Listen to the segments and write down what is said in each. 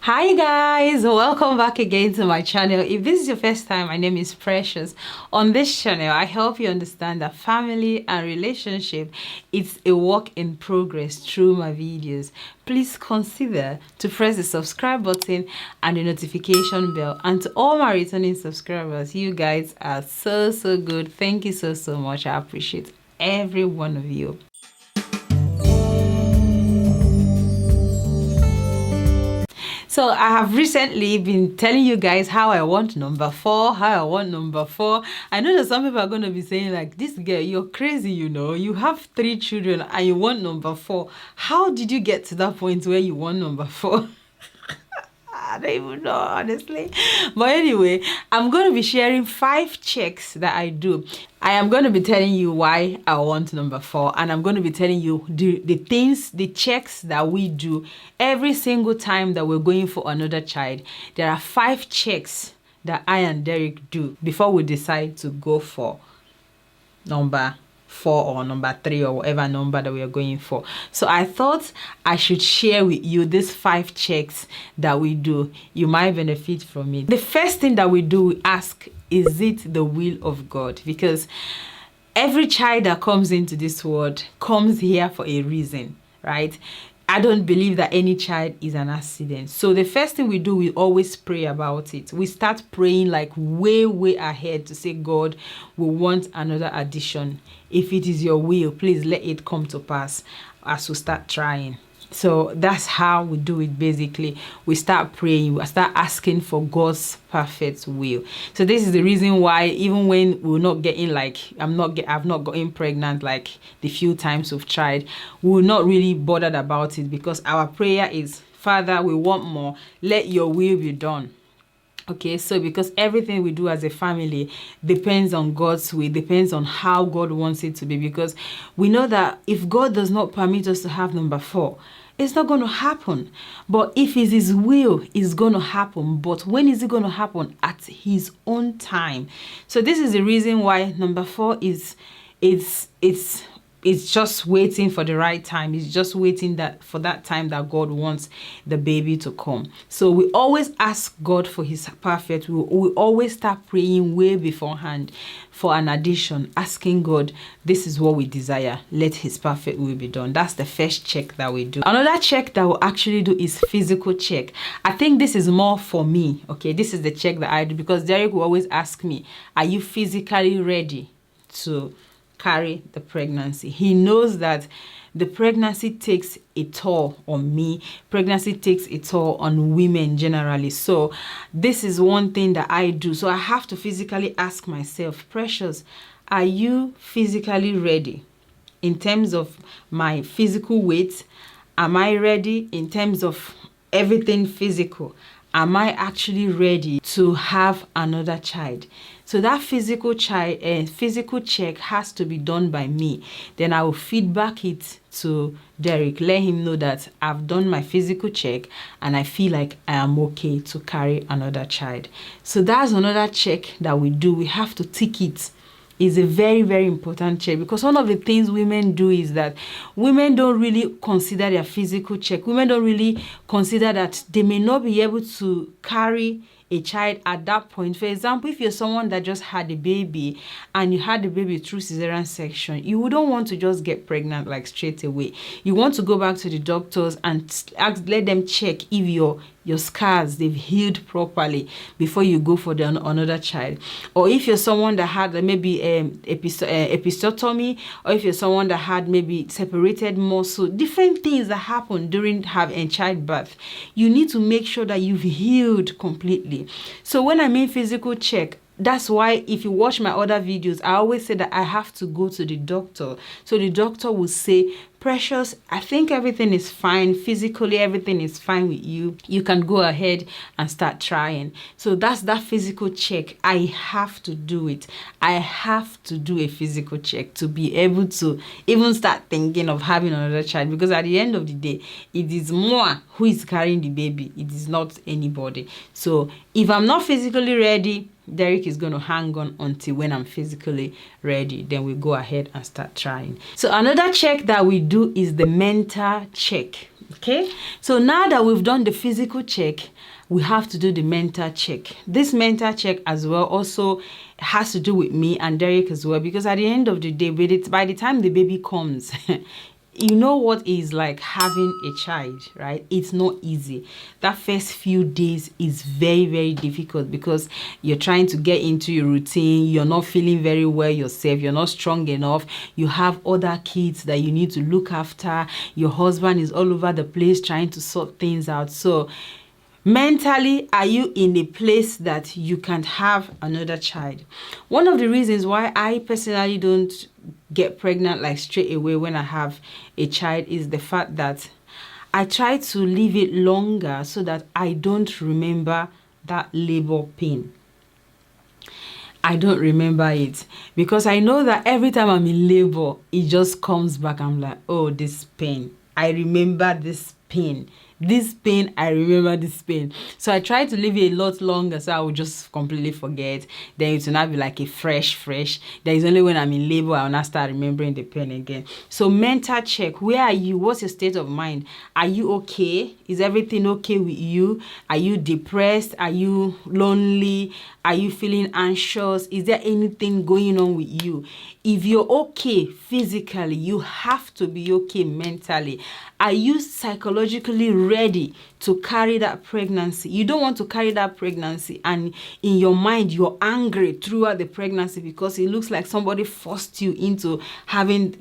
Hi guys, welcome back again to my channel. If this is your first time, my name is Precious. On this channel, I help you understand that family and relationship is a work in progress through my videos. Please consider to press the subscribe button and the notification bell. And to all my returning subscribers, you guys are so good. Thank you so much. I appreciate every one of you. So I have recently been telling you guys how I want number 4, I know that some people are going to be saying like, this girl, you're crazy, you know, you have 3 children and you want number 4. How did you get to that point where you want number 4? I don't even know, honestly. But anyway, I'm going to be sharing 5 checks that I do. I am going to be telling you why I want number 4, and I'm going to be telling you the checks that we do every single time that we're going for another child. There are 5 checks that I and Derrick do before we decide to go for number 4 or number 3 or whatever number that we are going for. So I thought I should share with you these 5 checks that we do. You might benefit from it. The first thing that we do, we ask, is it the will of God? Because every child that comes into this world comes here for a reason, right? I don't believe that any child is an accident. So the first thing we do, we always pray about it. We start praying like way ahead to say, God, we want another addition. If it is your will, please let it come to pass as we start trying. So that's how we do it basically. We start praying, we start asking for God's perfect will. So this is the reason why even when we're not getting like, I've not gotten pregnant like the few times we've tried, we're not really bothered about it, because our prayer is, Father, we want more. Let your will be done. Okay, so because everything we do as a family depends on God's will, depends on how God wants it to be, because we know that if God does not permit us to have number 4, it's not going to happen. But if it's His will, it's going to happen. But when is it going to happen? At His own time. So this is the reason why number 4 is it's just waiting for the right time. It's just waiting for that time that God wants the baby to come. So we always ask God for His perfect will. We always start praying way beforehand for an addition, asking God, this is what we desire. Let His perfect will be done. That's the first check that we do. Another check that we'll actually do is physical check. I think this is more for me. Okay, this is the check that I do, because Derrick will always ask me, are you physically ready to carry the pregnancy? He knows that the pregnancy takes a toll on me. Pregnancy takes a toll on women generally. So this is one thing that I do. So I have to physically ask myself, Precious, are you physically ready in terms of my physical weight? Am I ready in terms of everything physical? Am I actually ready to have another child? So that physical check has to be done by me. Then I will feedback it to Derrick, let him know that I've done my physical check and I feel like I am okay to carry another child. So that's another check that we do. We have to tick it. Is a very important check, because one of the things women do is that women don't really consider their physical check. Women don't really consider that they may not be able to carry a child at that point. For example, if you're someone that just had a baby and you had the baby through cesarean section, you wouldn't want to just get pregnant like straight away. You want to go back to the doctors and let them check if your scars, they've healed properly before you go for another child. Or if you're someone that had maybe episiotomy, or if you're someone that had maybe separated muscle, different things that happen during childbirth, you need to make sure that you've healed completely. So when I mean physical check, that's why if you watch my other videos, I always say that I have to go to the doctor. So the doctor will say, Precious, I think everything is fine. Physically, everything is fine with you. You can go ahead and start trying. So that's that physical check. I have to do it. I have to do a physical check to be able to even start thinking of having another child. Because at the end of the day, it is more who is carrying the baby. It is not anybody. So if I'm not physically ready, Derrick is going to hang on until when I'm physically ready. Then we go ahead and start trying. So another check that we do is the mental check. Okay, so now that we've done the physical check, we have to do the mental check. This mental check as well also has to do with me and Derrick as well, because at the end of the day, by the time the baby comes, you know what is like having a child, right? It's not easy. That first few days is very, very difficult because you're trying to get into your routine. You're not feeling very well yourself. You're not strong enough. You have other kids that you need to look after. Your husband is all over the place trying to sort things out. So mentally, are you in a place that you can have another child? One of the reasons why I personally don't get pregnant like straight away when I have a child is the fact that I try to leave it longer so that I don't remember that labor pain. I don't remember it because I know that every time I'm in labor, it just comes back. I'm like, oh, this pain. I remember this pain. This pain, I remember this pain. So I try to leave it a lot longer so I will just completely forget. Then it will not be like a fresh. Then it's only when I'm in labor I will not start remembering the pain again. So mental check. Where are you? What's your state of mind? Are you okay? Is everything okay with you? Are you depressed? Are you lonely? Are you feeling anxious? Is there anything going on with you? If you're okay physically, you have to be okay mentally. Are you psychologically ready to carry that pregnancy? You don't want to carry that pregnancy and in your mind you're angry throughout the pregnancy because it looks like somebody forced you into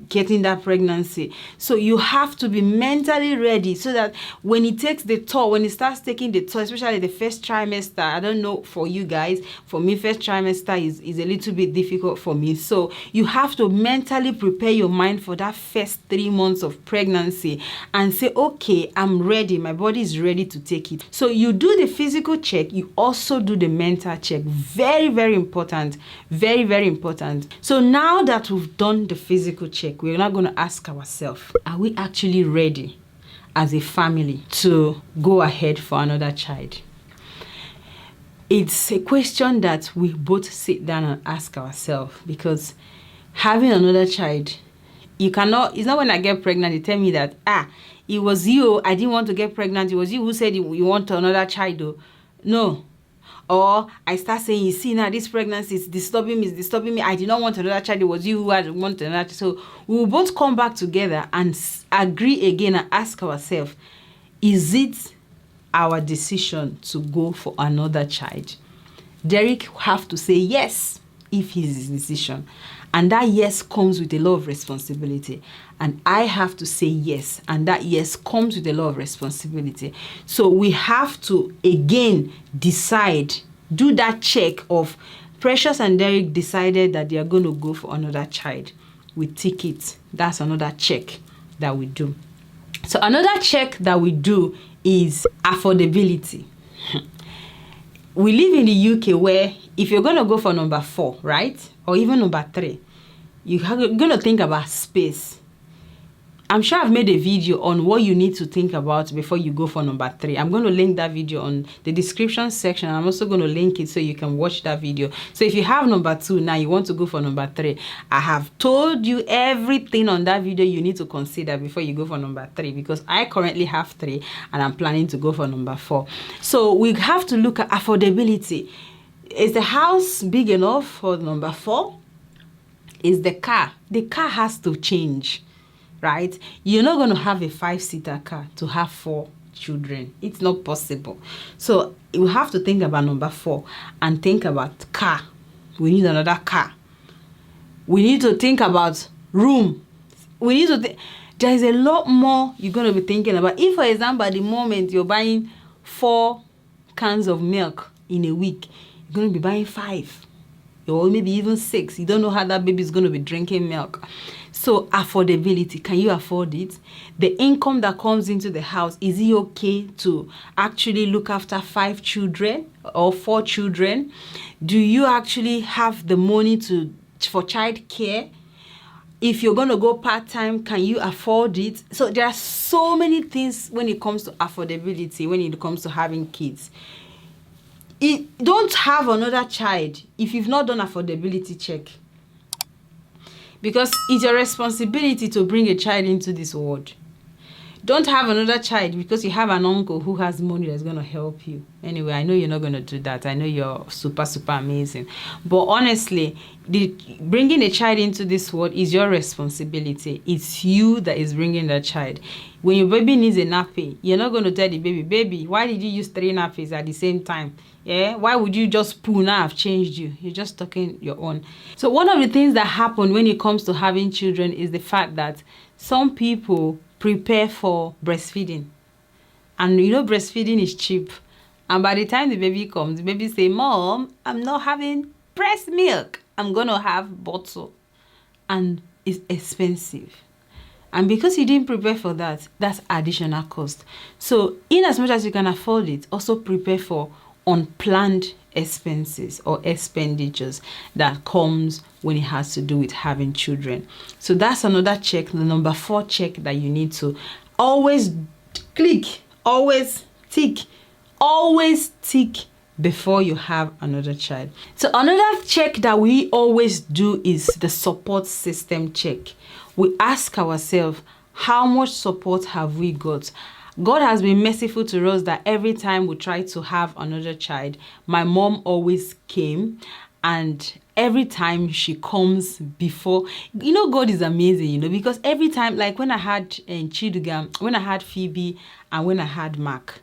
getting that pregnancy. So you have to be mentally ready so that when it takes the toll, when it starts taking the toll, especially the first trimester, I don't know for you guys, for me first trimester is a little bit difficult for me. So you have to mentally prepare your mind for that first 3 months of pregnancy and say, okay, I'm ready. My body is ready to take it. So you do the physical check. You also do the mental check. Very, very important. Very, very important. So now that we've done the physical check, we're not going to ask ourselves, are we actually ready as a family to go ahead for another child? It's a question that we both sit down and ask ourselves, because having another child, it's not when I get pregnant, you tell me that, it was you, I didn't want to get pregnant, it was you who said you want another child, though. No. Or I start saying, you see now, this pregnancy is disturbing me, I did not want another child, it was you who had wanted another child. So we will both come back together and agree again and ask ourselves, is it our decision to go for another child? Derrick have to say yes if it's his decision. And that yes comes with a lot of responsibility. And I have to say yes. And that yes comes with a lot of responsibility. So we have to, again, decide, do that check of Precious and Derrick decided that they are going to go for another child. We tick it. That's another check that we do. So another check that we do is affordability. We live in the UK where if you're going to go for number 4, right? Or even number 3, you're going to think about space. I'm sure I've made a video on what you need to think about before you go for number 3. I'm going to link that video on the description section. I'm also going to link it so you can watch that video. So if you have number 2 now, you want to go for number 3, I have told you everything on that video you need to consider before you go for number 3, because I currently have 3 and I'm planning to go for number 4. So we have to look at affordability. Is the house big enough for number 4? Is the car? The car has to change. Right? You're not going to have a 5-seater car to have 4 children. It's not possible. So you have to think about number 4 and think about car. We need another car. We need to think about room. We need to there's a lot more you're going to be thinking about. If, for example, at the moment you're buying 4 cans of milk in a week, you're going to be buying 5 or maybe even 6. You don't know how that baby is going to be drinking milk. So affordability, can you afford it? The income that comes into the house, is it okay to actually look after 5 children or 4 children? Do you actually have the money for child care? If you're going to go part-time, can you afford it? So there are so many things when it comes to affordability, when it comes to having kids. Don't have another child if you've not done affordability check. Because it's your responsibility to bring a child into this world. Don't have another child because you have an uncle who has money that's going to help you. Anyway, I know you're not going to do that. I know you're super, super amazing. But honestly, bringing a child into this world is your responsibility. It's you that is bringing that child. When your baby needs a nappy, you're not going to tell the baby, why did you use 3 nappies at the same time? Yeah, why would you just pull now? I've changed you. You're just talking your own. So one of the things that happen when it comes to having children is the fact that some people prepare for breastfeeding. And you know, breastfeeding is cheap. And by the time the baby comes, the baby say, Mom, I'm not having breast milk. I'm going to have bottle. And it's expensive. And because you didn't prepare for that, that's additional cost. So in as much as you can afford it, also prepare for unplanned expenses or expenditures that comes when it has to do with having children. So that's another check, the number 4 check that you need to always click, always tick before you have another child. So another check that we always do is the support system check. We ask ourselves, how much support have we got? God has been merciful to us that every time we try to have another child, my mom always came, and every time she comes before, you know, God is amazing, you know, because every time, like when I had Chidugam, when I had Phoebe, and when I had Mark,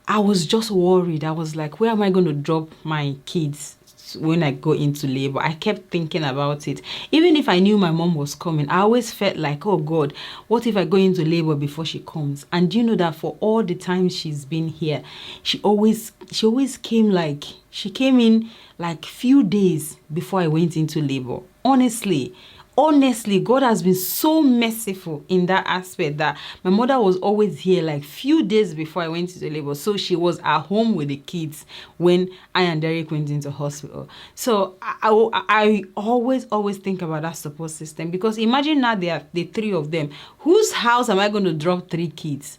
I was just worried. I was like, where am I going to drop my kids when I go into labor? I kept thinking about it. Even if I knew my mom was coming, I always felt like, oh God, what if I go into labor before she comes? And you know that for all the time she's been here, she always came in like few days before I went into labor. Honestly, God has been so merciful in that aspect that my mother was always here like few days before I went into labor. So she was at home with the kids when I and Derrick went into hospital. So I always think about that support system, because imagine now there are the 3 of them. Whose house am I going to drop 3 kids?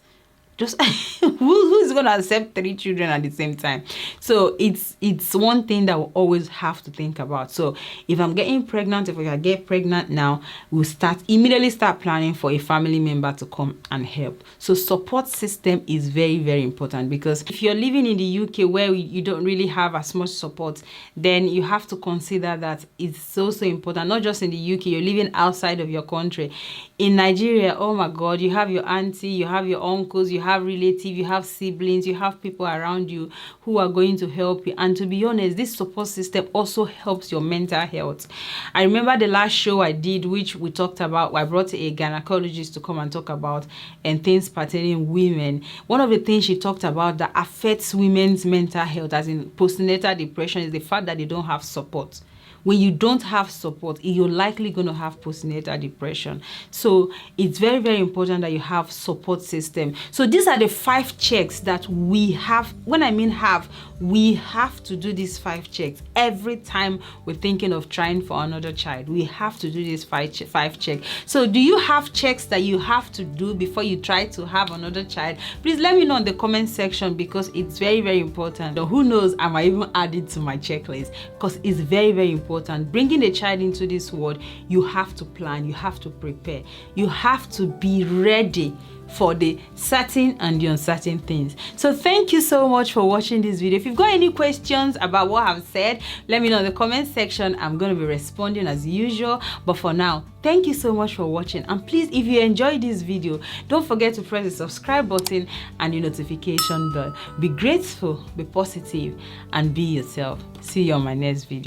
Just who's going to accept 3 children at the same time? So it's one thing that we'll always have to think about. So if I'm getting pregnant, if I get pregnant now, we'll immediately start planning for a family member to come and help. So support system is very, very important, because if you're living in the UK where you don't really have as much support, then you have to consider that it's so important. Not just in the UK, you're living outside of your country. In Nigeria, oh my God, you have your auntie, you have your uncles, you have relatives, you have siblings, you have people around you who are going to help you. And to be honest, this support system also helps your mental health. I remember the last show I did, which we talked about, I brought a gynecologist to come and talk about things pertaining women. One of the things she talked about that affects women's mental health, as in postnatal depression, is the fact that they don't have support. When you don't have support, you're likely going to have postnatal depression. So it's very, very important that you have support system. So these are the 5 checks that we have. When I mean have, we have to do these 5 checks every time we're thinking of trying for another child. We have to do these 5 checks. So do you have checks that you have to do before you try to have another child? Please let me know in the comment section, because it's very, very important. Or who knows, I might even add it to my checklist, because it's very, very important. Bringing a child into this world, you have to plan, you have to prepare, you have to be ready for the certain and the uncertain things. So thank you so much for watching this video. If you've got any questions about what I've said, let me know in the comment section. I'm going to be responding as usual. But for now, thank you so much for watching. And please, if you enjoyed this video, don't forget to press the subscribe button and the notification bell. Be grateful, be positive, and be yourself. See you on my next video.